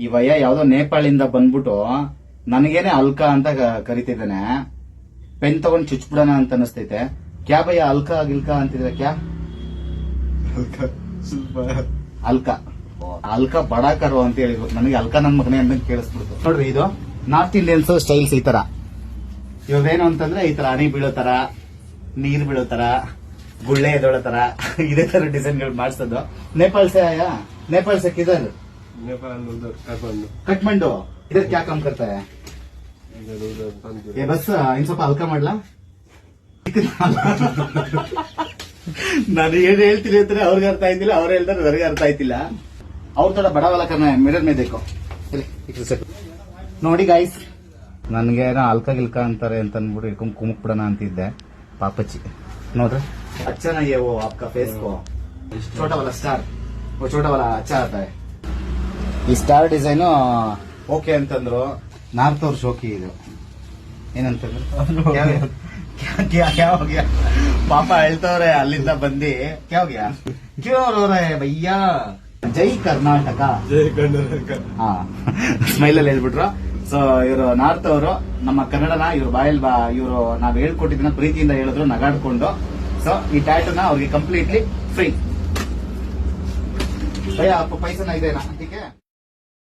ಈ ವಯ್ಯ ಯಾವ್ದೋ ನೇಪಾಳಿಂದ ಬಂದ್ಬಿಟ್ಟು ನನಗೇನೆ ಅಲ್ಕಾ ಅಂತ ಕರಿತಿದ್ದಾನೆ. ಪೆನ್ ತಗೊಂಡ್ ಚುಚ್ಬಿಡೋಣ ಅಂತ ಅನಿಸ್ತೈತೆ. ಕ್ಯಾ ಭಯ್ಯ ಅಲ್ಕಾ ಗಿಲ್ಕಾ ಅಂತಿದ್ರೆ ಕ್ಯಾ ಅಲ್ಕಾ ಅಲ್ಕಾ ಬಡಾಕರು ಅಂತ ಹೇಳಿದ್ರು. ನನಗೆ ಅಲ್ಕಾ ನನ್ ಮಗನೇ ಅಂತ ಕೇಳಿಸ್ಬಿಡ್ತು. ನೋಡ್ರಿ, ಇದು ನಾರ್ತ್ ಇಂಡಿಯನ್ಸ್ ಸ್ಟೈಲ್ಸ್ ಈ ತರ. ಇವಾಗೇನು ಅಂತಂದ್ರೆ ಈ ತರ ಹನಿ ಬೀಳೋ ತರ, ನೀರ್ ಬೀಳೋ ತರ, ಗುಳ್ಳೆ ಎದೊಳೋ ತರ ಇದೇ ತರ ಡಿಸೈನ್ ಗಳು ಮಾಡಿಸೋದು. ನೇಪಾಳ से आया? नेपाल से किधर? नेपाल उधर काठमाडौँ ಕಟ್ಮಂಡು. ಇದ್ರ ಕ್ಯಾ ಕಾಮ್ ಕರ್ತಾ है? इधर उधर कानपुर ಏ ಬಸ್ ಇನ್ ಸ್ವಲ್ಪ ಹಲ್ಕ ಮಾಡ್ಲಾ? ನಾನು ಏನ್ ಹೇಳ್ತೀನಿ ಅಂದ್ರೆ ಅವ್ರಿಗೆ ಅರ್ಥ ಆಯ್ತಿಲ್ಲ, ಅವ್ರು ಹೇಳ್ತಾರೆ ನನಗೆ ಅರ್ಥ ಆಯ್ತಿಲ್ಲ. ಅವ್ರ ತಡ ಬಡವಲ್ಲ ಕರ್ನ ಮಿರರ್ ಮೇ ದೇಕೋ. ನೋಡಿ ಗಾಯ್ಸ್, ನನ್ಗೆ ಅಲ್ಕ ಗಿಲ್ಕ ಅಂತಾರೆ ಅಂತ ಅಂದ್ಬಿಟ್ಟು ಇಟ್ಕೊಂಡ್ ಕುಮಕ್ ಬಿಡೋಣ ಅಂತಿದ್ದೆ. ಪಾಪಚ್ಚಿ ನೋಡ್ರಿ, अच्छा नहीं है वो आपका फेस को, छोटा वाला स्टार, वो छोटा वाला अच्छा आता है. ಈ ಸ್ಟಾರ್ ಡಿಸೈನ್ ಓಕೆ ಅಂತಂದ್ರು. ನಾರ್ತ್ ಅವ್ರ ಶೋಕಿ ಇದು ಏನಂತಂದ್ರು ಕ್ಯಾ ಪಾಪ ಹೇಳ್ತವ್ರೆ ಅಲ್ಲಿಂದ ಬಂದಿ. ಕ್ಯಾ ಹೋಗ್ಯಾ ಕ್ಯೂ ರೋರೆ ಭಯ್ಯ ಜೈ ಕರ್ನಾಟಕ. जय कर्नाटक. ಹಾ ಸ್ಮೈಲ್ ಅಲ್ಲಿ ಹೇಳ್ಬಿಟ್ರು. ಸೊ ಇವರು ನಾರ್ತ್ ಅವರು ನಮ್ಮ ಕನ್ನಡನ ಇವ್ರ ಬಾಯಲ್ಲಿ ಇವರು ನಾವ್ ಹೇಳ್ಕೊಟ್ಟಿದ್ದನ್ನ ಪ್ರೀತಿಯಿಂದ ಹೇಳಿದ್ರು ನಗಾಡ್ಕೊಂಡು. ಸೊ ಈ ಟ್ಯಾಟೂನ ಅವ್ರಿಗೆ ಕಂಪ್ಲೀಟ್ಲಿ ಫ್ರೀ. ಭಯ್ಯ ಪೈಸನ ಇದೆನಾ?